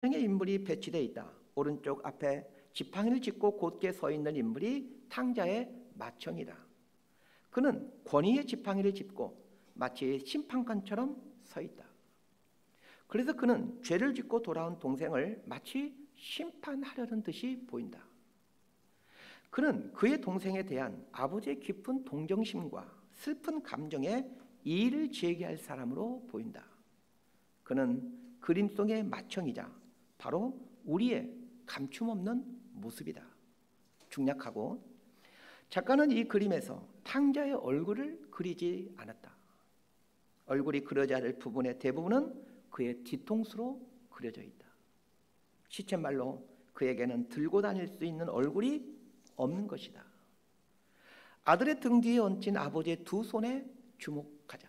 명의 인물이 배치되어 있다. 오른쪽 앞에 지팡이를 짚고 곧게 서 있는 인물이 탕자의 맏형이다. 그는 권위의 지팡이를 짚고 마치 심판관처럼 서 있다. 그래서 그는 죄를 짓고 돌아온 동생을 마치 심판하려는 듯이 보인다. 그는 그의 동생에 대한 아버지의 깊은 동정심과 슬픈 감정에 이의를 제기할 사람으로 보인다. 그는 그림 속의 맏형이자 바로 우리의 감춤없는 모습이다. 중략하고 작가는 이 그림에서 탕자의 얼굴을 그리지 않았다. 얼굴이 그려져야 할 부분의 대부분은 그의 뒤통수로 그려져 있다. 시쳇말로 그에게는 들고 다닐 수 있는 얼굴이 없는 것이다. 아들의 등 뒤에 얹힌 아버지의 두 손에 주목하자.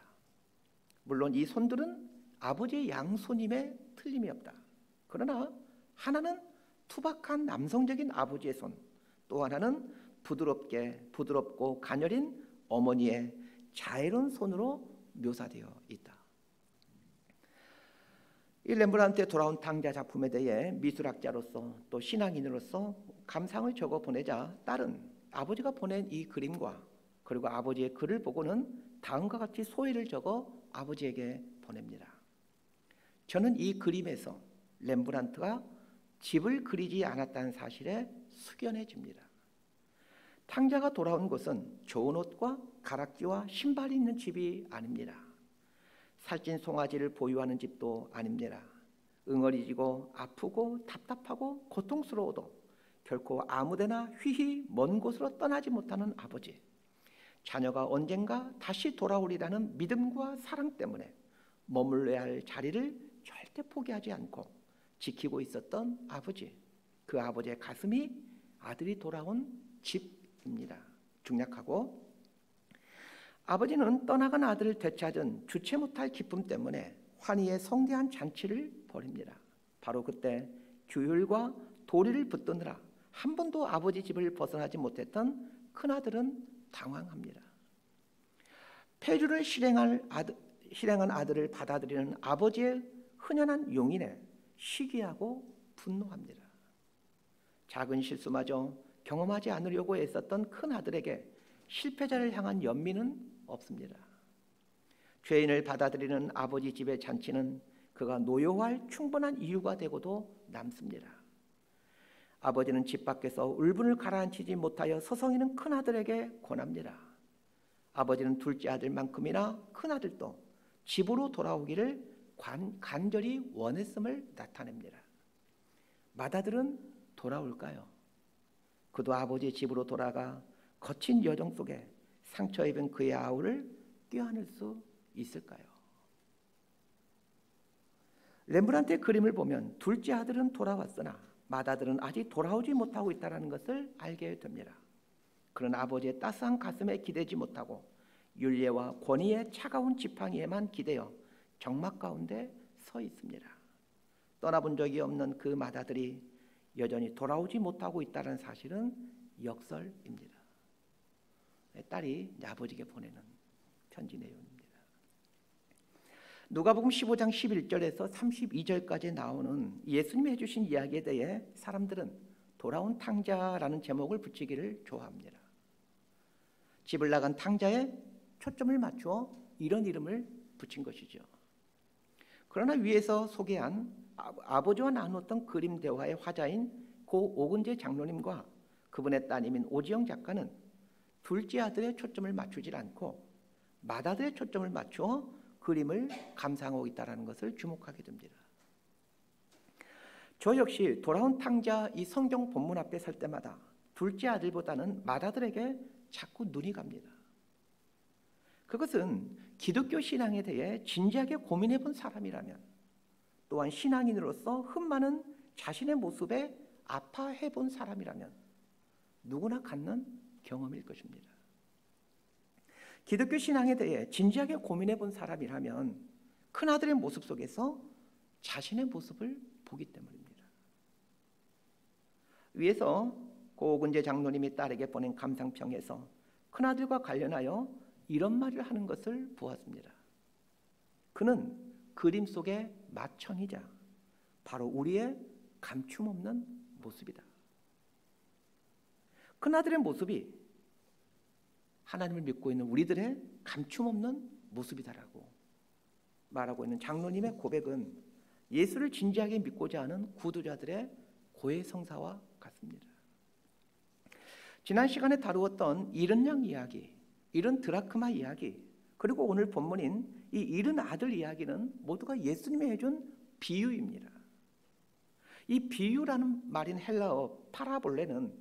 물론 이 손들은 아버지의 양손임에 틀림이 없다. 그러나 하나는 투박한 남성적인 아버지의 손, 또 하나는 부드럽고 가녀린 어머니의 자애로운 손으로 묘사되어 있다. 이 렘브란트의 돌아온 탕자 작품에 대해 미술학자로서 또 신앙인으로서 감상을 적어 보내자 딸은 아버지가 보낸 이 그림과 그리고 아버지의 글을 보고는 다음과 같이 소회를 적어 아버지에게 보냅니다. 저는 이 그림에서 렘브란트가 집을 그리지 않았다는 사실에 숙연해집니다. 탕자가 돌아온 곳은 좋은 옷과 가락지와 신발이 있는 집이 아닙니다. 살찐 송아지를 보유하는 집도 아닙니다. 응어리지고 아프고 답답하고 고통스러워도 결코 아무데나 휘휘 먼 곳으로 떠나지 못하는 아버지, 자녀가 언젠가 다시 돌아오리라는 믿음과 사랑 때문에 머물러야 할 자리를 절대 포기하지 않고 지키고 있었던 아버지, 그 아버지의 가슴이 아들이 돌아온 집입니다. 중략하고 아버지는 떠나간 아들을 되찾은 주체 못할 기쁨 때문에 환희의 성대한 잔치를 벌입니다. 바로 그때 규율과 도리를 붙드느라 한 번도 아버지 집을 벗어나지 못했던 큰아들은 당황합니다. 폐주를 실행한 아들을 받아들이는 아버지의 흔연한 용인에 시기하고 분노합니다. 작은 실수마저 경험하지 않으려고 애썼던 큰아들에게 실패자를 향한 연민은 없습니다. 죄인을 받아들이는 아버지 집의 잔치는 그가 노여워할 충분한 이유가 되고도 남습니다. 아버지는 집 밖에서 울분을 가라앉히지 못하여 서성이는 큰아들에게 권합니다. 아버지는 둘째 아들만큼이나 큰아들도 집으로 돌아오기를 간절히 원했음을 나타냅니다. 맏아들은 돌아올까요? 그도 아버지의 집으로 돌아가 거친 여정 속에 상처 입은 그의 아우를 껴안을 수 있을까요? 렘브란트의 그림을 보면 둘째 아들은 돌아왔으나 맏아들은 아직 돌아오지 못하고 있다는 것을 알게 됩니다. 그런 아버지의 따스한 가슴에 기대지 못하고 윤례와 권위의 차가운 지팡이에만 기대어 적막 가운데 서 있습니다. 떠나본 적이 없는 그 맏아들이 여전히 돌아오지 못하고 있다는 사실은 역설입니다. 딸이 아버지에게 보내는 편지 내용입니다. 누가복음 15장 11절에서 32절까지 나오는 예수님이 해주신 이야기에 대해 사람들은 돌아온 탕자라는 제목을 붙이기를 좋아합니다. 집을 나간 탕자에 초점을 맞추어 이런 이름을 붙인 것이죠. 그러나 위에서 소개한 아버지와 나누었던 그림 대화의 화자인 고 오근재 장로님과 그분의 따님인 오지영 작가는 둘째 아들의 초점을 맞추질 않고 맏아들의 초점을 맞추어 그림을 감상하고 있다는 것을 주목하게 됩니다. 저 역시 돌아온 탕자 이 성경 본문 앞에 설 때마다 둘째 아들보다는 맏아들에게 자꾸 눈이 갑니다. 그것은 기독교 신앙에 대해 진지하게 고민해 본 사람이라면, 또한 신앙인으로서 흠많은 자신의 모습에 아파해 본 사람이라면 누구나 갖는 경험일 것입니다. 기독교 신앙에 대해 진지하게 고민해 본 사람이라면 큰아들의 모습 속에서 자신의 모습을 보기 때문입니다. 위에서 고근재 장로님이 딸에게 보낸 감상평에서 큰아들과 관련하여 이런 말을 하는 것을 보았습니다. 그는 그림 속의 맏형이자 바로 우리의 감춤 없는 모습이다. 큰아들의 모습이 하나님을 믿고 있는 우리들의 감춤 없는 모습이다라고 말하고 있는 장로님의 고백은 예수를 진지하게 믿고자 하는 구도자들의 고해성사와 같습니다. 지난 시간에 다루었던 잃은 양 이야기, 잃은 드라크마 이야기, 그리고 오늘 본문인 이 잃은 아들 이야기는 모두가 예수님이 해준 비유입니다. 이 비유라는 말인 헬라어 파라볼레는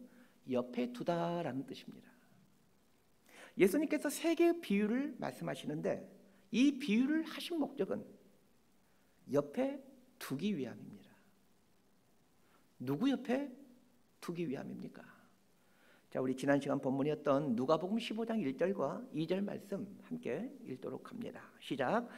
옆에 두다라는 뜻입니다. 예수님께서 세 개의 비유를 말씀하시는데 이 비유를 하신 목적은 옆에 두기 위함입니다. 누구 옆에 두기 위함입니까? 자, 우리 지난 시간 본문이었던 누가복음 15장 1절과 2절 말씀 함께 읽도록 합니다. 시작.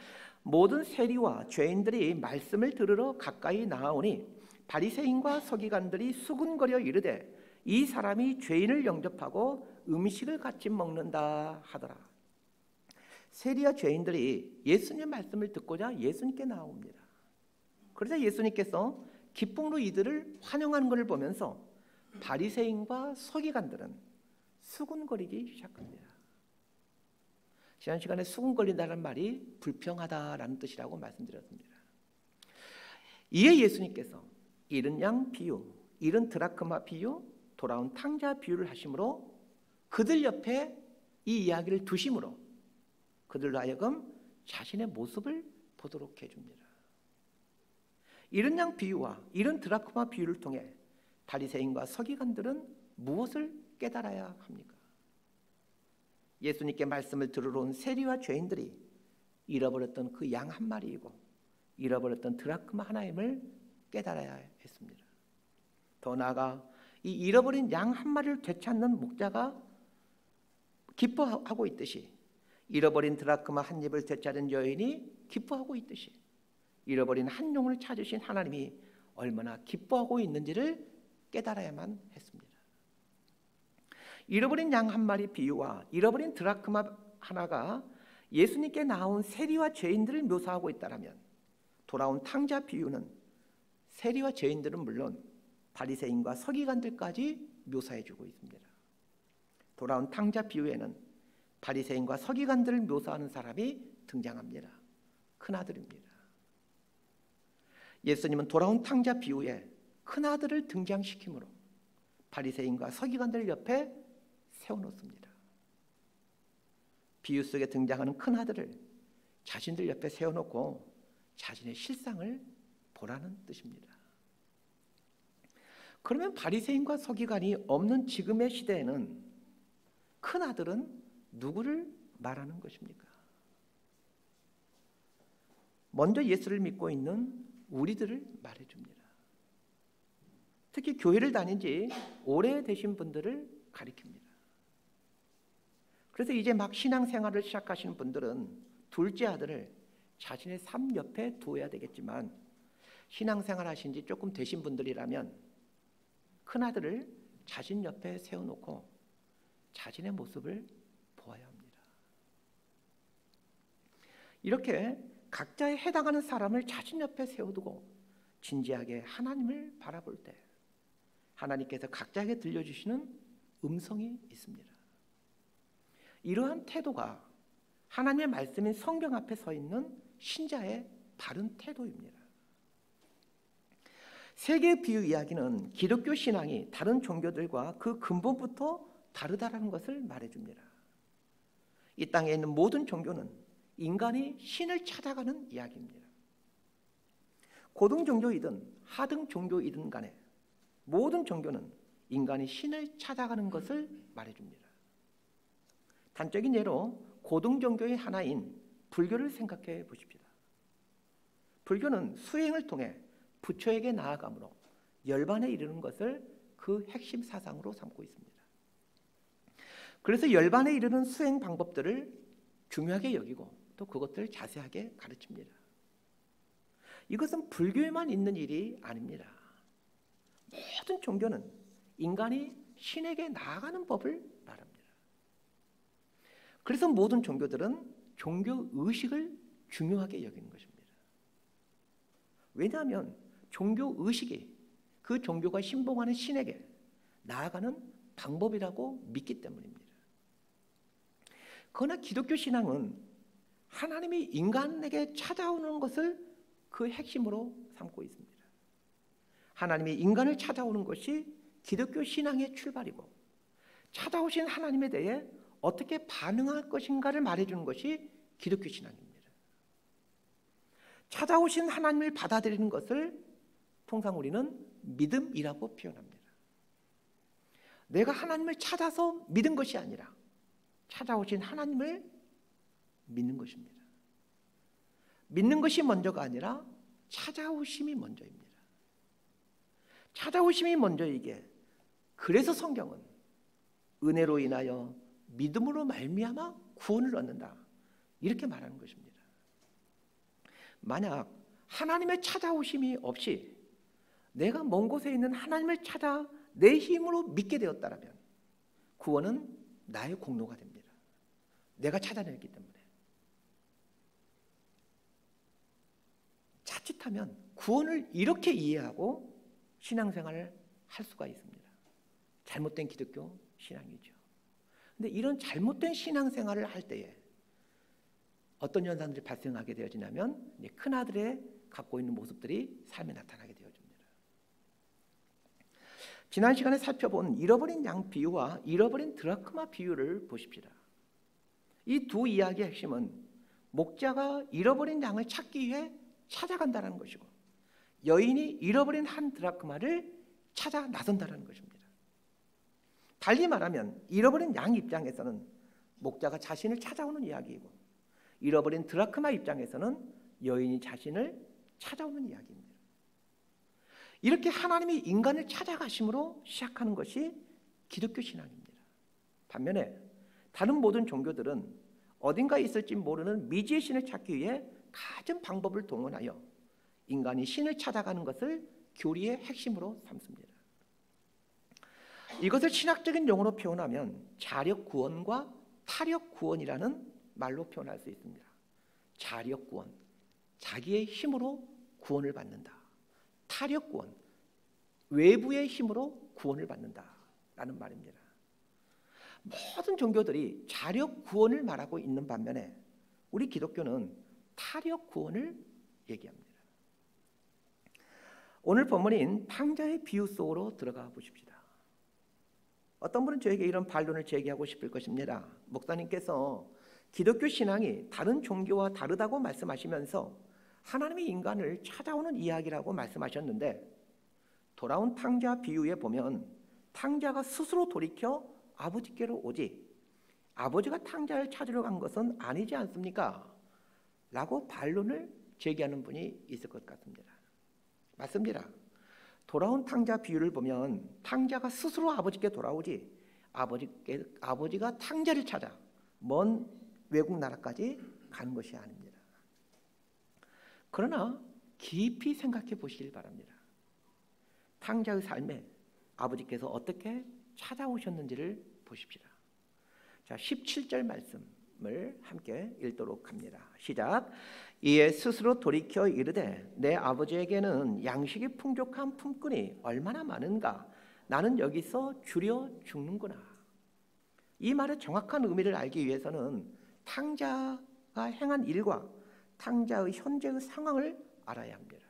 모든 세리와 죄인들이 말씀을 들으러 가까이 나아오니 바리새인과 서기관들이 수군거려 이르되 이 사람이 죄인을 영접하고 음식을 같이 먹는다 하더라. 세리와 죄인들이 예수님의 말씀을 듣고자 예수님께 나옵니다. 그래서 예수님께서 기쁨으로 이들을 환영하는 것을 보면서 바리새인과 서기관들은 수군거리기 시작합니다. 지난 시간에 수군거린다는 말이 불평하다라는 뜻이라고 말씀드렸습니다. 이에 예수님께서 잃은 양 비유, 잃은 드라크마 비유, 돌아온 탕자 비유를 하심으로 그들 옆에 이 이야기를 두심으로 그들로 하여금 자신의 모습을 보도록 해줍니다. 잃은 양 비유와 잃은 드라크마 비유를 통해 바리새인과 서기관들은 무엇을 깨달아야 합니까? 예수님께 말씀을 들으러 온 세리와 죄인들이 잃어버렸던 그 양 한 마리이고 잃어버렸던 드라크마 하나임을 깨달아야 했습니다. 더 나아가 이 잃어버린 양 한 마리를 되찾는 목자가 기뻐하고 있듯이 잃어버린 드라크마 한 입을 되찾은 여인이 기뻐하고 있듯이 잃어버린 한 영혼을 찾으신 하나님이 얼마나 기뻐하고 있는지를 깨달아야만 했습니다. 잃어버린 양 한 마리 비유와 잃어버린 드라크마 하나가 예수님께 나온 세리와 죄인들을 묘사하고 있다면 돌아온 탕자 비유는 세리와 죄인들은 물론 바리새인과 서기관들까지 묘사해주고 있습니다. 돌아온 탕자 비유에는 바리새인과 서기관들을 묘사하는 사람이 등장합니다. 큰아들입니다. 예수님은 돌아온 탕자 비유에 큰아들을 등장시키므로 바리새인과 서기관들 옆에 세워놓습니다. 비유 속에 등장하는 큰아들을 자신들 옆에 세워놓고 자신의 실상을 보라는 뜻입니다. 그러면 바리새인과 서기관이 없는 지금의 시대에는 큰아들은 누구를 말하는 것입니까? 먼저 예수를 믿고 있는 우리들을 말해줍니다. 특히 교회를 다닌 지 오래되신 분들을 가리킵니다. 그래서 이제 막 신앙생활을 시작하시는 분들은 둘째 아들을 자신의 삶 옆에 두어야 되겠지만 신앙생활 하신 지 조금 되신 분들이라면 큰아들을 자신 옆에 세워놓고 자신의 모습을 보아야 합니다. 이렇게 각자에 해당하는 사람을 자신 옆에 세워두고 진지하게 하나님을 바라볼 때 하나님께서 각자에게 들려주시는 음성이 있습니다. 이러한 태도가 하나님의 말씀인 성경 앞에 서 있는 신자의 바른 태도입니다. 세 개의 비유 이야기는 기독교 신앙이 다른 종교들과 그 근본부터 다르다는 것을 말해줍니다. 이 땅에 있는 모든 종교는 인간이 신을 찾아가는 이야기입니다. 고등 종교이든 하등 종교이든 간에 모든 종교는 인간이 신을 찾아가는 것을 말해줍니다. 단적인 예로 고등 종교의 하나인 불교를 생각해 보십시다. 불교는 수행을 통해 부처에게 나아가므로 열반에 이르는 것을 그 핵심 사상으로 삼고 있습니다. 그래서 열반에 이르는 수행 방법들을 중요하게 여기고 또 그것들을 자세하게 가르칩니다. 이것은 불교에만 있는 일이 아닙니다. 모든 종교는 인간이 신에게 나아가는 법을 말합니다. 그래서 모든 종교들은 종교 의식을 중요하게 여기는 것입니다. 왜냐하면 종교 의식이 그 종교가 신봉하는 신에게 나아가는 방법이라고 믿기 때문입니다. 그러나 기독교 신앙은 하나님이 인간에게 찾아오는 것을 그 핵심으로 삼고 있습니다. 하나님이 인간을 찾아오는 것이 기독교 신앙의 출발이고, 찾아오신 하나님에 대해 어떻게 반응할 것인가를 말해주는 것이 기독교 신앙입니다. 찾아오신 하나님을 받아들이는 것을 통상 우리는 믿음이라고 표현합니다. 내가 하나님을 찾아서 믿은 것이 아니라 찾아오신 하나님을 믿는 것입니다. 믿는 것이 먼저가 아니라 찾아오심이 먼저입니다. 찾아오심이 먼저이게, 그래서 성경은 은혜로 인하여 믿음으로 말미암아 구원을 얻는다, 이렇게 말하는 것입니다. 만약 하나님의 찾아오심이 없이 내가 먼 곳에 있는 하나님을 찾아 내 힘으로 믿게 되었다면 구원은 나의 공로가 됩니다. 내가 찾아냈기 때문에. 자칫하면 구원을 이렇게 이해하고 신앙생활을 할 수가 있습니다. 잘못된 기독교 신앙이죠. 근데 이런 잘못된 신앙생활을 할 때에 어떤 현상들이 발생하게 되어지냐면, 큰아들의 갖고 있는 모습들이 삶에 나타나게 되어집니다. 지난 시간에 살펴본 잃어버린 양 비유와 잃어버린 드라크마 비유를 보십시다. 이 두 이야기의 핵심은 목자가 잃어버린 양을 찾기 위해 찾아간다는 것이고, 여인이 잃어버린 한 드라크마를 찾아 나선다는 것입니다. 달리 말하면 잃어버린 양 입장에서는 목자가 자신을 찾아오는 이야기이고, 잃어버린 드라크마 입장에서는 여인이 자신을 찾아오는 이야기입니다. 이렇게 하나님이 인간을 찾아가심으로 시작하는 것이 기독교 신앙입니다. 반면에 다른 모든 종교들은 어딘가에 있을지 모르는 미지의 신을 찾기 위해 갖은 방법을 동원하여 인간이 신을 찾아가는 것을 교리의 핵심으로 삼습니다. 이것을 신학적인 용어로 표현하면 자력 구원과 타력 구원이라는 말로 표현할 수 있습니다. 자력 구원, 자기의 힘으로 구원을 받는다. 타력 구원, 외부의 힘으로 구원을 받는다라는 말입니다. 모든 종교들이 자력 구원을 말하고 있는 반면에 우리 기독교는 타력 구원을 얘기합니다. 오늘 본문인 탕자의 비유 속으로 들어가 보십시다. 어떤 분은 저에게 이런 반론을 제기하고 싶을 것입니다. 목사님께서 기독교 신앙이 다른 종교와 다르다고 말씀하시면서 하나님이 인간을 찾아오는 이야기라고 말씀하셨는데, 돌아온 탕자 비유에 보면 탕자가 스스로 돌이켜 아버지께로 오지 아버지가 탕자를 찾으러 간 것은 아니지 않습니까? 라고 반론을 제기하는 분이 있을 것 같습니다. 맞습니다. 돌아온 탕자 비유를 보면 탕자가 스스로 아버지께 돌아오지 아버지가 탕자를 찾아 먼 외국 나라까지 가는 것이 아닙니다. 그러나 깊이 생각해 보시길 바랍니다. 탕자의 삶에 아버지께서 어떻게 찾아오셨는지를 보십시다. 자, 17절 말씀을 함께 읽도록 합니다. 시작. 이에 스스로 돌이켜 이르되 내 아버지에게는 양식이 풍족한 품꾼이 얼마나 많은가, 나는 여기서 주려 죽는구나. 이 말의 정확한 의미를 알기 위해서는 탕자가 행한 일과 탕자의 현재의 상황을 알아야 합니다.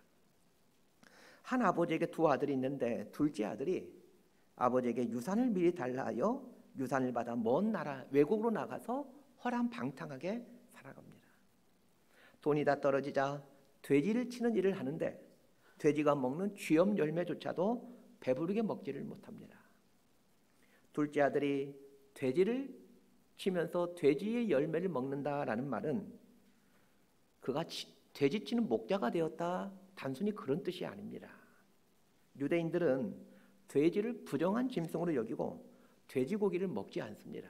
한 아버지에게 두 아들이 있는데 둘째 아들이 아버지에게 유산을 미리 달라 하여 유산을 받아 먼 나라 외국으로 나가서 허람방탕하게 살아갑니다. 돈이 다 떨어지자 돼지를 치는 일을 하는데 돼지가 먹는 쥐염 열매조차도 배부르게 먹지를 못합니다. 둘째 아들이 돼지를 치면서 돼지의 열매를 먹는다라는 말은 그가 돼지 치는 목자가 되었다, 단순히 그런 뜻이 아닙니다. 유대인들은 돼지를 부정한 짐승으로 여기고 돼지고기를 먹지 않습니다.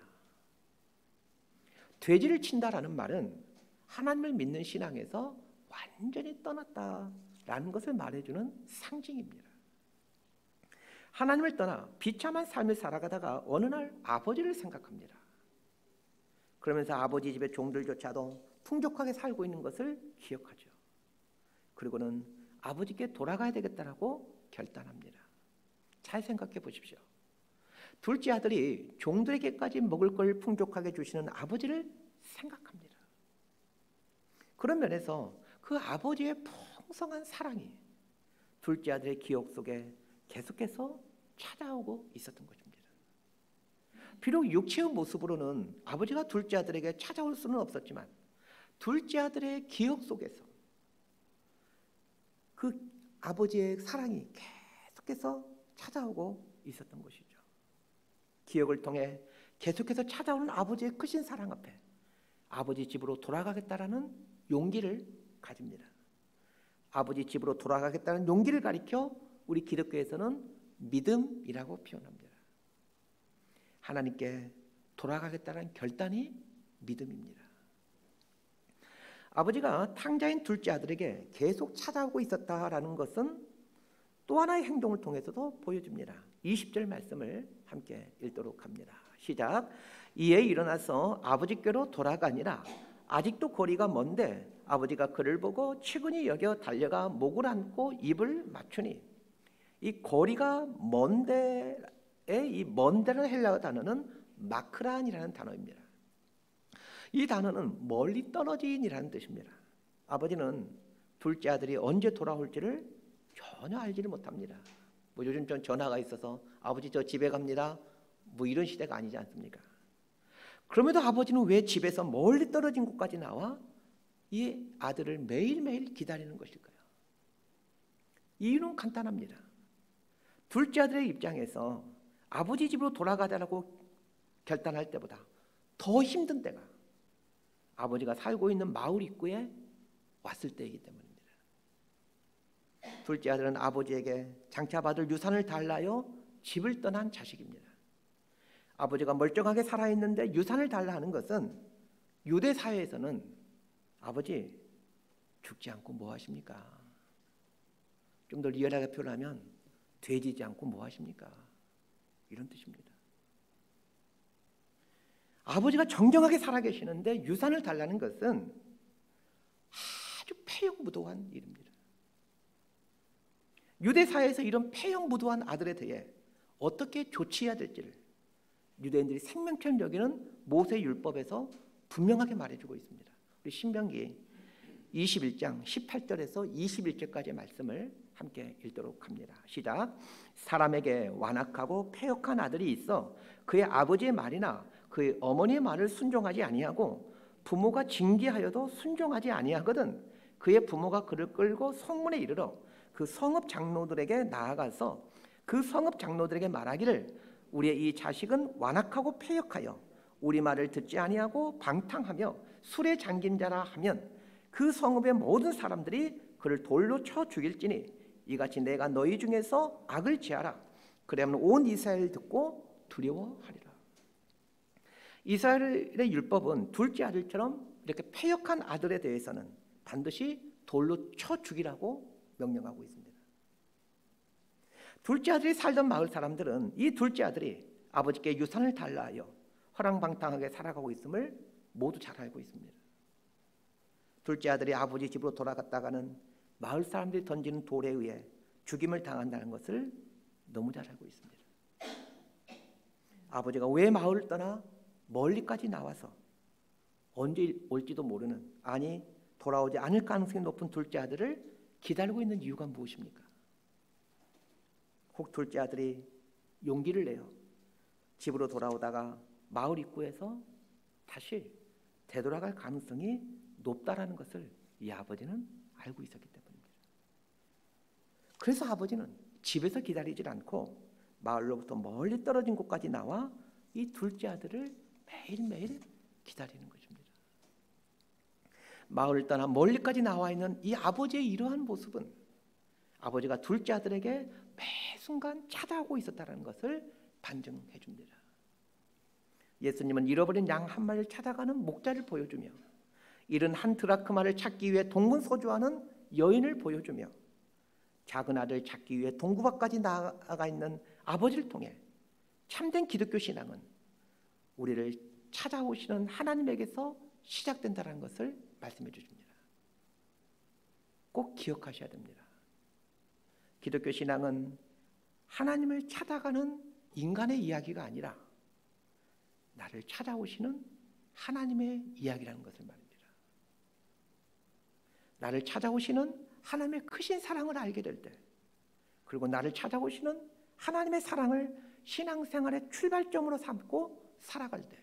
돼지를 친다라는 말은 하나님을 믿는 신앙에서 완전히 떠났다라는 것을 말해주는 상징입니다. 하나님을 떠나 비참한 삶을 살아가다가 어느 날 아버지를 생각합니다. 그러면서 아버지 집의 종들조차도 풍족하게 살고 있는 것을 기억하죠. 그리고는 아버지께 돌아가야 되겠다라고 결단합니다. 잘 생각해 보십시오. 둘째 아들이 종들에게까지 먹을 걸 풍족하게 주시는 아버지를 생각합니다. 그런 면에서 그 아버지의 풍성한 사랑이 둘째 아들의 기억 속에 계속해서 찾아오고 있었던 것입니다. 비록 육체의 모습으로는 아버지가 둘째 아들에게 찾아올 수는 없었지만 둘째 아들의 기억 속에서 그 아버지의 사랑이 계속해서 찾아오고 있었던 것이죠. 기억을 통해 계속해서 찾아오는 아버지의 크신 사랑 앞에 아버지 집으로 돌아가겠다라는 용기를 가집니다. 아버지 집으로 돌아가겠다는 용기를 가리켜 우리 기독교에서는 믿음이라고 표현합니다. 하나님께 돌아가겠다는 결단이 믿음입니다. 아버지가 탕자인 둘째 아들에게 계속 찾아오고 있었다라는 것은 또 하나의 행동을 통해서도 보여줍니다. 20절 말씀을 함께 읽도록 합니다. 시작. 이에 일어나서 아버지께로 돌아가니라. 아직도 거리가 먼데 아버지가 그를 보고 측은히 여겨 달려가 목을 안고 입을 맞추니, 이 거리가 먼데의 이 먼데라는 헬라어 단어는 마크란이라는 단어입니다. 이 단어는 멀리 떨어진이라는 뜻입니다. 아버지는 둘째 아들이 언제 돌아올지를 전혀 알지를 못합니다. 뭐 요즘 전 전화가 있어서 아버지 저 집에 갑니다. 뭐 이런 시대가 아니지 않습니까? 그럼에도 아버지는 왜 집에서 멀리 떨어진 곳까지 나와 이 아들을 매일매일 기다리는 것일까요? 이유는 간단합니다. 둘째 아들의 입장에서 아버지 집으로 돌아가자라고 결단할 때보다 더 힘든 때가 아버지가 살고 있는 마을 입구에 왔을 때이기 때문입니다. 둘째 아들은 아버지에게 장차 받을 유산을 달라요 집을 떠난 자식입니다. 아버지가 멀쩡하게 살아있는데 유산을 달라 하는 것은 유대 사회에서는 아버지 죽지 않고 뭐 하십니까? 좀 더 리얼하게 표현하면 돼지지 않고 뭐 하십니까? 이런 뜻입니다. 아버지가 정정하게 살아계시는데 유산을 달라는 것은 아주 폐역무도한 일입니다. 유대 사회에서 이런 폐역무도한 아들에 대해 어떻게 조치해야 될지를 유대인들이 생명처럼 여기는 모세 율법에서 분명하게 말해주고 있습니다. 우리 신명기 21장 18절에서 21절까지의 말씀을 함께 읽도록 합니다. 시작. 사람에게 완악하고 패역한 아들이 있어 그의 아버지의 말이나 그의 어머니의 말을 순종하지 아니하고 부모가 징계하여도 순종하지 아니하거든 그의 부모가 그를 끌고 성문에 이르러 그 성읍 장로들에게 나아가서 그 성읍 장로들에게 말하기를 우리의 이 자식은 완악하고 패역하여 우리 말을 듣지 아니하고 방탕하며 술에 잠긴 자라 하면 그 성읍의 모든 사람들이 그를 돌로 쳐 죽일지니 이같이 내가 너희 중에서 악을 지하라. 그러면 온 이스라엘 듣고 두려워하리라. 이스라엘의 율법은 둘째 아들처럼 이렇게 패역한 아들에 대해서는 반드시 돌로 쳐 죽이라고 명령하고 있습니다. 둘째 아들이 살던 마을 사람들은 이 둘째 아들이 아버지께 유산을 달라 하여 허랑방탕하게 살아가고 있음을 모두 잘 알고 있습니다. 둘째 아들이 아버지 집으로 돌아갔다가는 마을 사람들이 던지는 돌에 의해 죽임을 당한다는 것을 너무 잘 알고 있습니다. 아버지가 왜 마을을 떠나 멀리까지 나와서 언제 올지도 모르는, 아니 돌아오지 않을 가능성이 높은 둘째 아들을 기다리고 있는 이유가 무엇입니까? 혹 둘째 아들이 용기를 내어 집으로 돌아오다가 마을 입구에서 다시 되돌아갈 가능성이 높다라는 것을 이 아버지는 알고 있었기 때문입니다. 그래서 아버지는 집에서 기다리질 않고 마을로부터 멀리 떨어진 곳까지 나와 이 둘째 아들을 매일매일 기다리는 것입니다. 마을을 떠나 멀리까지 나와 있는 이 아버지의 이러한 모습은 아버지가 둘째 아들에게 매 순간 찾아오고 있었다는 것을 반증해 줍니다. 예수님은 잃어버린 양 한 마리를 찾아가는 목자를 보여주며 잃은 한 드라크마를 찾기 위해 동분서주하는 여인을 보여주며 작은 아들 찾기 위해 동구밭까지 나아가 있는 아버지를 통해 참된 기독교 신앙은 우리를 찾아오시는 하나님에게서 시작된다는 것을 말씀해 주십니다. 꼭 기억하셔야 됩니다. 기독교 신앙은 하나님을 찾아가는 인간의 이야기가 아니라 나를 찾아오시는 하나님의 이야기라는 것을 말입니다. 나를 찾아오시는 하나님의 크신 사랑을 알게 될 때, 그리고 나를 찾아오시는 하나님의 사랑을 신앙생활의 출발점으로 삼고 살아갈 때,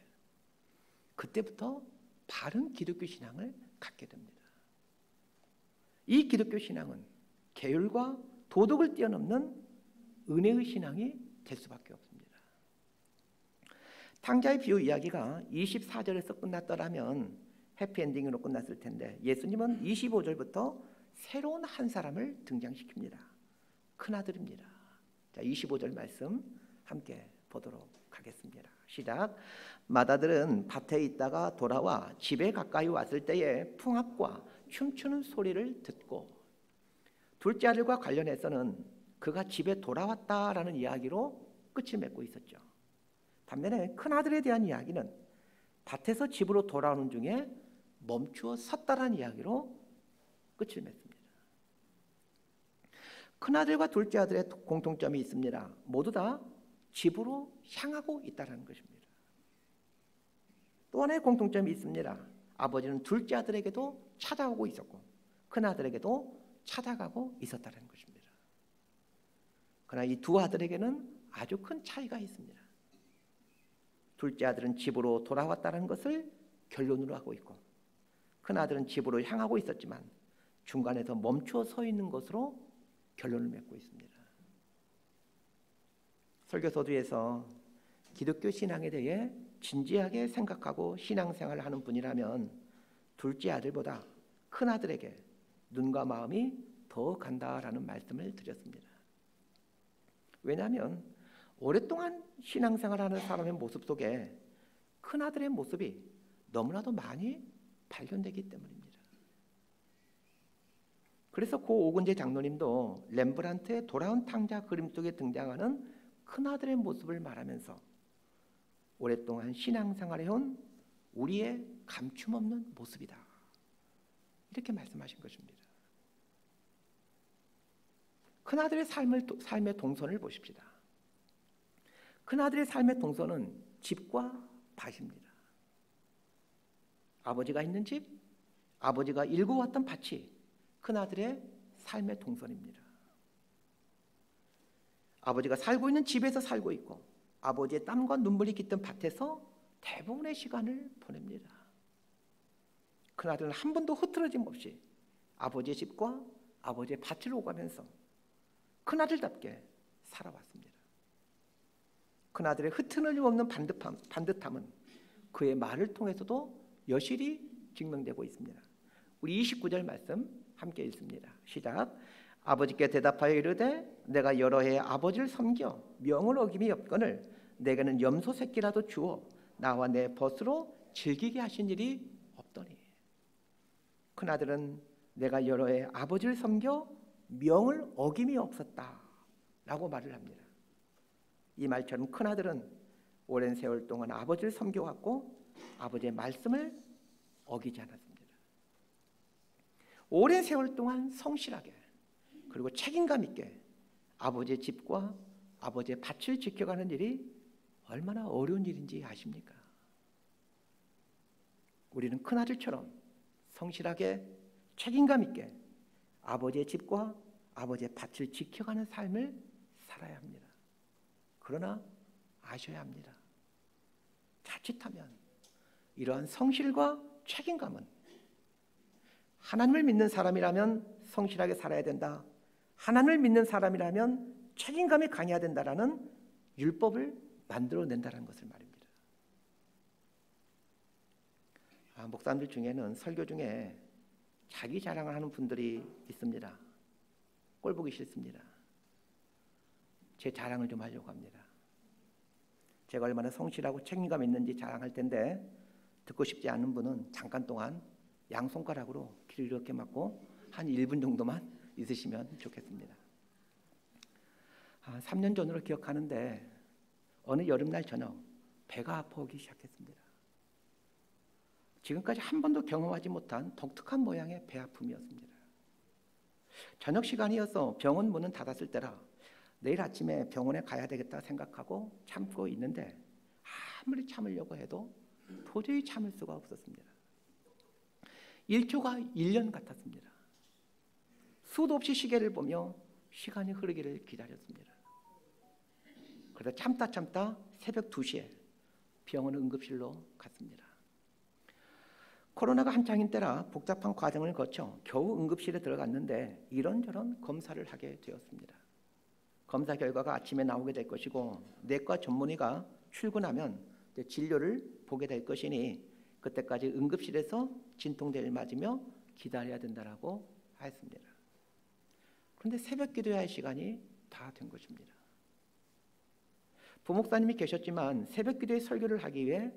그때부터 바른 기독교 신앙을 갖게 됩니다. 이 기독교 신앙은 계율과 도덕을 뛰어넘는 은혜의 신앙이 될 수밖에 없습니다. 탕자의 비유 이야기가 24절에서 끝났더라면 해피엔딩으로 끝났을 텐데, 예수님은 25절부터 새로운 한 사람을 등장시킵니다. 큰아들입니다. 자, 25절 말씀 함께 보도록 하겠습니다. 시작. 맏아들은 밭에 있다가 돌아와 집에 가까이 왔을 때에 풍악과 춤추는 소리를 듣고, 둘째 아들과 관련해서는 그가 집에 돌아왔다라는 이야기로 끝을 맺고 있었죠. 반면에 큰아들에 대한 이야기는 밭에서 집으로 돌아오는 중에 멈추어 섰다라는 이야기로 끝을 맺습니다. 큰아들과 둘째 아들의 공통점이 있습니다. 모두 다 집으로 향하고 있다는 것입니다. 또 하나의 공통점이 있습니다. 아버지는 둘째 아들에게도 찾아오고 있었고 큰아들에게도 찾아가고 있었다는 것입니다. 그러나 이 두 아들에게는 아주 큰 차이가 있습니다. 둘째 아들은 집으로 돌아왔다는 것을 결론으로 하고 있고, 큰아들은 집으로 향하고 있었지만 중간에서 멈추어 서 있는 것으로 결론을 맺고 있습니다. 설교서두에서 기독교 신앙에 대해 진지하게 생각하고 신앙생활을 하는 분이라면 둘째 아들보다 큰아들에게 눈과 마음이 더 간다라는 말씀을 드렸습니다. 왜냐하면 오랫동안 신앙생활하는 사람의 모습 속에 큰아들의 모습이 너무나도 많이 발견되기 때문입니다. 그래서 고 오근재 장로님도 렘브란트의 돌아온 탕자 그림 속에 등장하는 큰아들의 모습을 말하면서 오랫동안 신앙생활해온 우리의 감춤없는 모습이다, 이렇게 말씀하신 것입니다. 큰아들의 삶의 동선을 보십시다. 큰아들의 삶의 동선은 집과 밭입니다. 아버지가 있는 집, 아버지가 일구어왔던 밭이 큰아들의 삶의 동선입니다. 아버지가 살고 있는 집에서 살고 있고 아버지의 땀과 눈물이 깃든 밭에서 대부분의 시간을 보냅니다. 큰아들은 한 번도 흐트러짐 없이 아버지의 집과 아버지의 밭을 오가면서 큰아들답게 살아왔습니다. 큰아들의 흐트러짐 없는 반듯함은 그의 말을 통해서도 여실히 증명되고 있습니다. 우리 29절 말씀 함께 읽습니다. 시작. 아버지께 대답하여 이르되 내가 여러 해 아버지를 섬겨 명을 어김이 없거늘 내게는 염소 새끼라도 주어 나와 내 벗으로 즐기게 하신 일이 없더니. 큰아들은 내가 여러 해 아버지를 섬겨 명을 어김이 없었다라고 말을 합니다. 이 말처럼 큰아들은 오랜 세월 동안 아버지를 섬겨왔고 아버지의 말씀을 어기지 않았습니다. 오랜 세월 동안 성실하게 그리고 책임감 있게 아버지의 집과 아버지의 밭을 지켜가는 일이 얼마나 어려운 일인지 아십니까? 우리는 큰아들처럼 성실하게 책임감 있게 아버지의 집과 아버지의 밭을 지켜가는 삶을 살아야 합니다. 그러나 아셔야 합니다. 자칫하면 이러한 성실과 책임감은 하나님을 믿는 사람이라면 성실하게 살아야 된다, 하나님을 믿는 사람이라면 책임감이 강해야 된다라는 율법을 만들어낸다는 것을 말입니다. 목사님들 중에는 설교 중에 자기 자랑을 하는 분들이 있습니다. 꼴 보기 싫습니다. 제 자랑을 좀 하려고 합니다. 제가 얼마나 성실하고 책임감 있는지 자랑할 텐데 듣고 싶지 않은 분은 잠깐 동안 양손가락으로 귀를 이렇게 막고 한 1분 정도만 있으시면 좋겠습니다. 3년 전으로 기억하는데 어느 여름날 저녁 배가 아파오기 시작했습니다. 지금까지 한 번도 경험하지 못한 독특한 모양의 배 아픔이었습니다. 저녁 시간이어서 병원 문은 닫았을 때라 내일 아침에 병원에 가야 되겠다 생각하고 참고 있는데 아무리 참으려고 해도 도저히 참을 수가 없었습니다. 1초가 1년 같았습니다. 수도 없이 시계를 보며 시간이 흐르기를 기다렸습니다. 그러다 참다 새벽 2시에 병원 응급실로 갔습니다. 코로나가 한창인 때라 복잡한 과정을 거쳐 겨우 응급실에 들어갔는데 이런저런 검사를 하게 되었습니다. 검사 결과가 아침에 나오게 될 것이고 내과 전문의가 출근하면 이제 진료를 보게 될 것이니 그때까지 응급실에서 진통제를 맞으며 기다려야 된다라고 하였습니다. 그런데 새벽 기도해야 할 시간이 다 된 것입니다. 부목사님이 계셨지만 새벽 기도의 설교를 하기 위해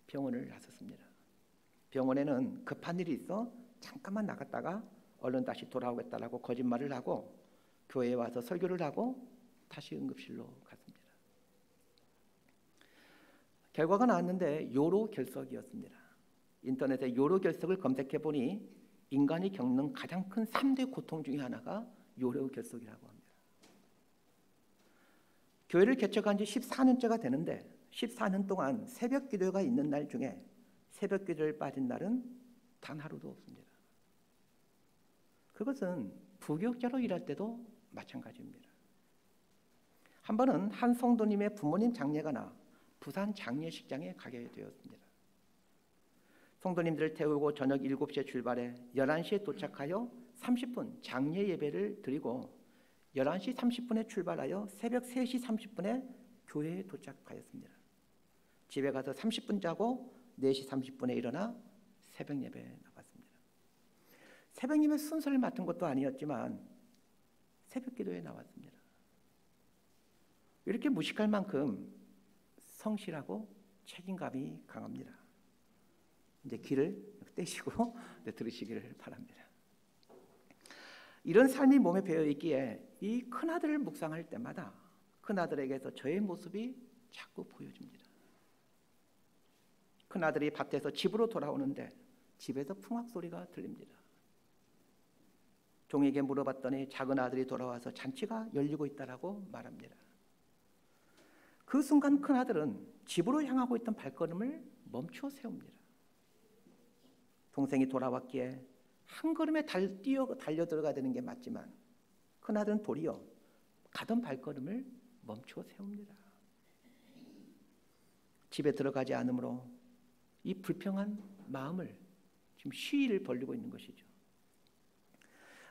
병원을 나섰습니다. 병원에는 급한 일이 있어 잠깐만 나갔다가 얼른 다시 돌아오겠다라고 거짓말을 하고 교회에 와서 설교를 하고 다시 응급실로 갔습니다. 결과가 나왔는데 요로결석이었습니다. 인터넷에 요로결석을 검색해 보니 인간이 겪는 가장 큰 3대 고통 중에 하나가 요로결석이라고 합니다. 교회를 개척한 지 14년째가 되는데 14년 동안 새벽 기도가 있는 날 중에 새벽 기도를 빠진 날은 단 하루도 없습니다. 그것은 부교육자로 일할 때도 마찬가지입니다. 한 번은 한 성도님의 부모님 장례가 나 부산 장례식장에 가게 되었습니다. 성도님들을 태우고 저녁 7시에 출발해 11시에 도착하여 30분 장례 예배를 드리고 11시 30분에 출발하여 새벽 3시 30분에 교회에 도착하였습니다. 집에 가서 30분 자고 4시 30분에 일어나 새벽 예배에 나갔습니다. 새벽 예배 순서를 맡은 것도 아니었지만 새벽 기도에 나왔습니다. 이렇게 무식할 만큼 성실하고 책임감이 강합니다. 이제 귀를 떼시고 들으시기를 바랍니다. 이런 삶이 몸에 배어 있기에 이 큰아들을 묵상할 때마다 큰아들에게서 저의 모습이 자꾸 보여집니다. 큰아들이 밭에서 집으로 돌아오는데 집에서 풍악 소리가 들립니다. 종에게 물어봤더니 작은 아들이 돌아와서 잔치가 열리고 있다라고 말합니다. 그 순간 큰아들은 집으로 향하고 있던 발걸음을 멈춰 세웁니다. 동생이 돌아왔기에 한 걸음에 달려 들어가야 되는 게 맞지만 큰아들은 도리어 가던 발걸음을 멈춰 세웁니다. 집에 들어가지 않으므로 이 불평한 마음을 지금 시위를 벌이고 있는 것이죠.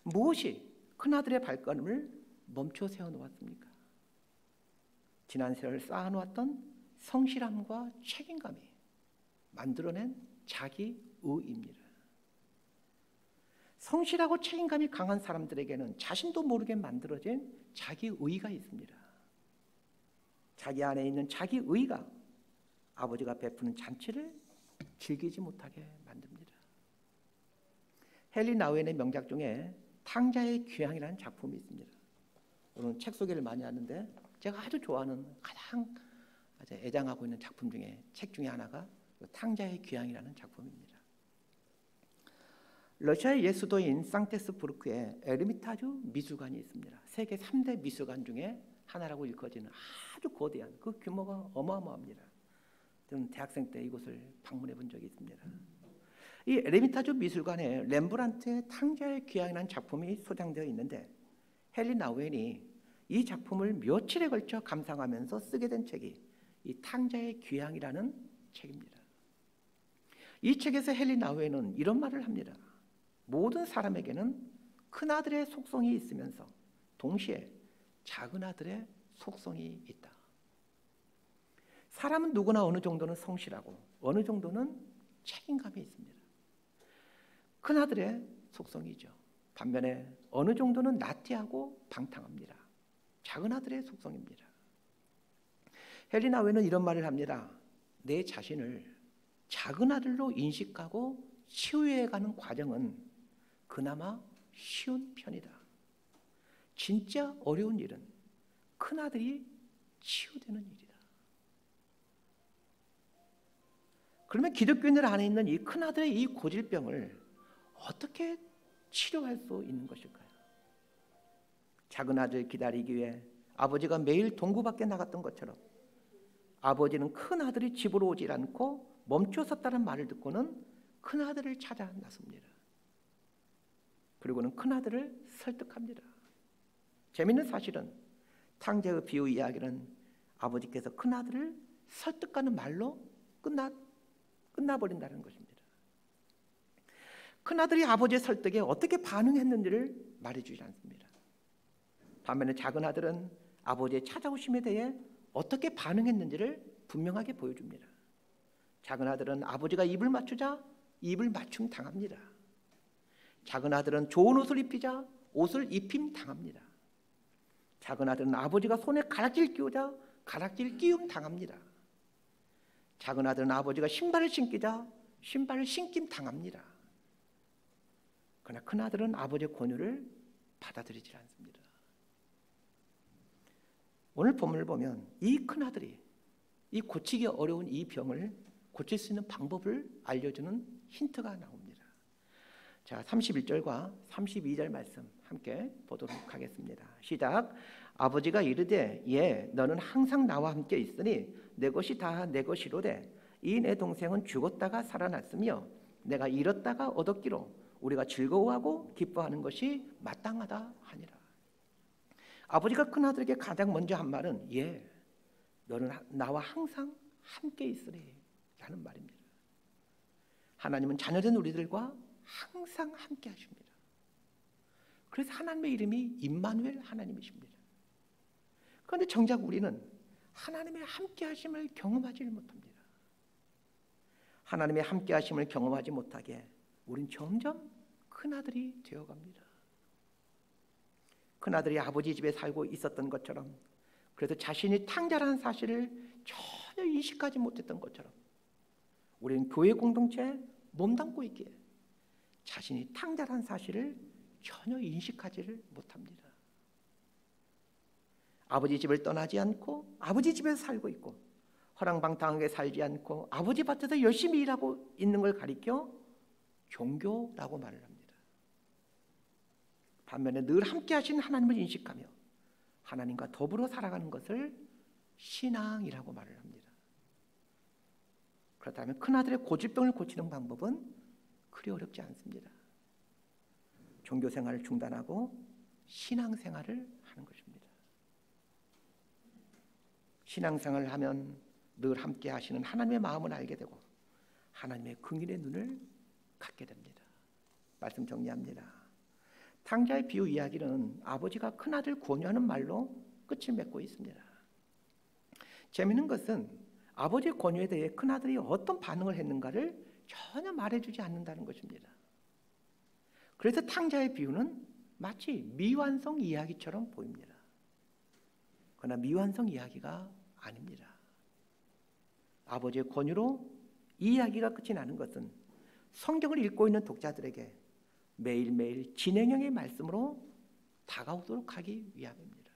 무엇이 큰아들의 발걸음을 멈춰 세워놓았습니까? 지난 세월 쌓아놓았던 성실함과 책임감이 만들어낸 자기의입니다. 성실하고 책임감이 강한 사람들에게는 자신도 모르게 만들어진 자기의가 있습니다. 자기 안에 있는 자기의가 아버지가 베푸는 잔치를 즐기지 못하게 만듭니다. 헨리 나우엔의 명작 중에 탕자의 귀향이라는 작품이 있습니다. 오늘 책 소개를 많이 하는데 제가 아주 좋아하는 가장 애장하고 있는 작품 중에 책 중에 하나가 탕자의 귀향이라는 작품입니다. 러시아의 옛 수도인 상테스부르크에 에르미타주 미술관이 있습니다. 세계 3대 미술관 중에 하나라고 일컬어지는 아주 거대한 그 규모가 어마어마합니다. 저는 대학생 때 이곳을 방문해 본 적이 있습니다. 이 에르미타주 미술관에 렘브란트의 탕자의 귀향이라는 작품이 소장되어 있는데 헨리 나우엔이 이 작품을 며칠에 걸쳐 감상하면서 쓰게 된 책이 이 탕자의 귀향이라는 책입니다. 이 책에서 헨리 나우엔은 이런 말을 합니다. 모든 사람에게는 큰아들의 속성이 있으면서 동시에 작은아들의 속성이 있다. 사람은 누구나 어느 정도는 성실하고 어느 정도는 책임감이 있습니다. 큰아들의 속성이죠. 반면에 어느 정도는 나태하고 방탕합니다. 작은아들의 속성입니다. 헨리 나우엔은 이런 말을 합니다. 내 자신을 작은아들로 인식하고 치유해가는 과정은 그나마 쉬운 편이다. 진짜 어려운 일은 큰아들이 치유되는 일이다. 그러면 기독교인들 안에 있는 이 큰아들의 이 고질병을 어떻게 치료할 수 있는 것일까요? 작은 아들 기다리기 위해 아버지가 매일 동구 밖에 나갔던 것처럼 아버지는 큰 아들이 집으로 오질 않고 멈춰섰다는 말을 듣고는 큰 아들을 찾아 나섭니다. 그리고는 큰 아들을 설득합니다. 재미있는 사실은 탕자의 비유 이야기는 아버지께서 큰 아들을 설득하는 말로 끝나버린다는 것입니다. 큰 아들이 아버지의 설득에 어떻게 반응했는지를 말해주지 않습니다. 반면에 작은 아들은 아버지의 찾아오심에 대해 어떻게 반응했는지를 분명하게 보여줍니다. 작은 아들은 아버지가 입을 맞추자 입을 맞춤 당합니다. 작은 아들은 좋은 옷을 입히자 옷을 입힘 당합니다. 작은 아들은 아버지가 손에 가락지를 끼우자 가락지를 끼움 당합니다. 작은 아들은 아버지가 신발을 신기자 신발을 신김 당합니다. 그러나 큰 아들은 아버지의 권유를 받아들이지 않습니다. 오늘 본문을 보면 이 큰 아들이 이 고치기 어려운 이 병을 고칠 수 있는 방법을 알려주는 힌트가 나옵니다. 자, 31절과 32절 말씀 함께 보도록 하겠습니다. 시작. 아버지가 이르되 예 너는 항상 나와 함께 있으니 내 것이 다 내 것이로되 이 내 동생은 죽었다가 살아났으며 내가 잃었다가 얻었기로 우리가 즐거워하고 기뻐하는 것이 마땅하다 하니라. 아버지가 큰아들에게 가장 먼저 한 말은 예 너는 나와 항상 함께 있으리 라는 말입니다. 하나님은 자녀된 우리들과 항상 함께 하십니다. 그래서 하나님의 이름이 임마누엘 하나님이십니다. 그런데 정작 우리는 하나님의 함께 하심을 경험하지 못합니다. 하나님의 함께 하심을 경험하지 못하게 우린 점점 큰아들이 되어갑니다. 큰아들이 아버지 집에 살고 있었던 것처럼 그래서 자신이 탕자라는 사실을 전혀 인식하지 못했던 것처럼 우리는 교회 공동체에 몸담고 있기에 자신이 탕자라는 사실을 전혀 인식하지를 못합니다. 아버지 집을 떠나지 않고 아버지 집에서 살고 있고 허랑방탕하게 살지 않고 아버지 밭에서 열심히 일하고 있는 걸 가리켜 종교라고 말을 합니다. 반면에 늘 함께 하신 하나님을 인식하며 하나님과 더불어 살아가는 것을 신앙이라고 말을 합니다. 그렇다면 큰아들의 고질병을 고치는 방법은 그리 어렵지 않습니다. 종교생활을 중단하고 신앙생활을 하는 것입니다. 신앙생활을 하면 늘 함께 하시는 하나님의 마음을 알게 되고 하나님의 긍휼의 눈을 갖게 됩니다. 말씀 정리합니다. 탕자의 비유 이야기는 아버지가 큰아들 권유하는 말로 끝을 맺고 있습니다. 재미있는 것은 아버지의 권유에 대해 큰아들이 어떤 반응을 했는가를 전혀 말해주지 않는다는 것입니다. 그래서 탕자의 비유는 마치 미완성 이야기처럼 보입니다. 그러나 미완성 이야기가 아닙니다. 아버지의 권유로 이 이야기가 끝이 나는 것은 성경을 읽고 있는 독자들에게 매일매일 진행형의 말씀으로 다가오도록 하기 위함입니다.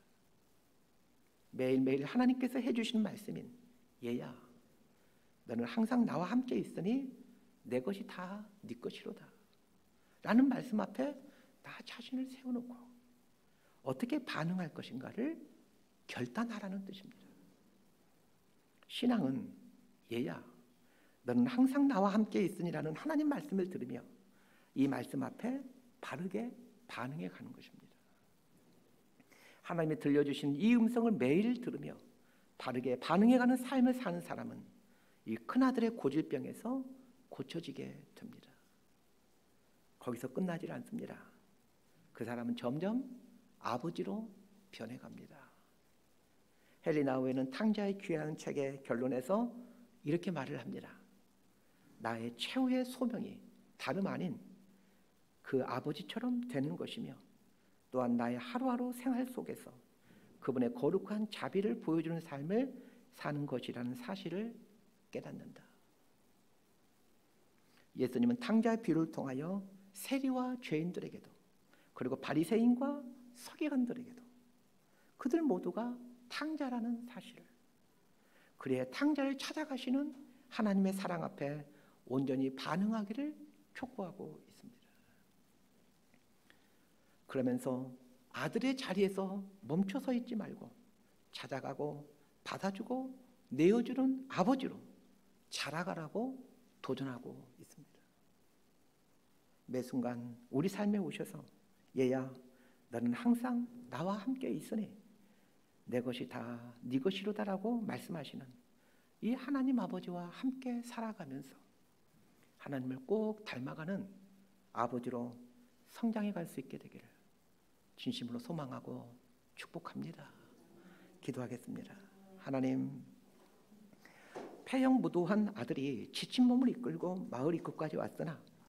매일매일 하나님께서 해주시는 말씀인 얘야 너는 항상 나와 함께 있으니 내 것이 다 네 것이로다 라는 말씀 앞에 나 자신을 세워놓고 어떻게 반응할 것인가를 결단하라는 뜻입니다. 신앙은 얘야 너는 항상 나와 함께 있으니라는 하나님 말씀을 들으며 이 말씀 앞에 바르게 반응해 가는 것입니다. 하나님이 들려주신 이 음성을 매일 들으며 바르게 반응해가는 삶을 사는 사람은 이 큰아들의 고질병에서 고쳐지게 됩니다. 거기서 끝나질 않습니다. 그 사람은 점점 아버지로 변해갑니다. 헨리 나우에는 탕자의 귀하는 책의 결론에서 이렇게 말을 합니다. 나의 최후의 소명이 다름 아닌 그 아버지처럼 되는 것이며 또한 나의 하루하루 생활 속에서 그분의 거룩한 자비를 보여주는 삶을 사는 것이라는 사실을 깨닫는다. 예수님은 탕자의 비유를 통하여 세리와 죄인들에게도 그리고 바리새인과 서기관들에게도 그들 모두가 탕자라는 사실을 그리하여 탕자를 찾아가시는 하나님의 사랑 앞에 온전히 반응하기를 촉구하고 있습니다. 그러면서 아들의 자리에서 멈춰서 있지 말고 찾아가고 받아주고 내어주는 아버지로 자라가라고 도전하고 있습니다. 매 순간 우리 삶에 오셔서 얘야 너는 항상 나와 함께 있으니 내 것이 다 네 것이로다라고 말씀하시는 이 하나님 아버지와 함께 살아가면서 하나님을 꼭 닮아가는 아버지로 성장해 갈 수 있게 되기를 진심으로 소망하고 축복합니다. 기도하겠습니다. 하나님, 폐영무도한 아들이 지친 몸을 이끌고 마을 입구까지 왔으나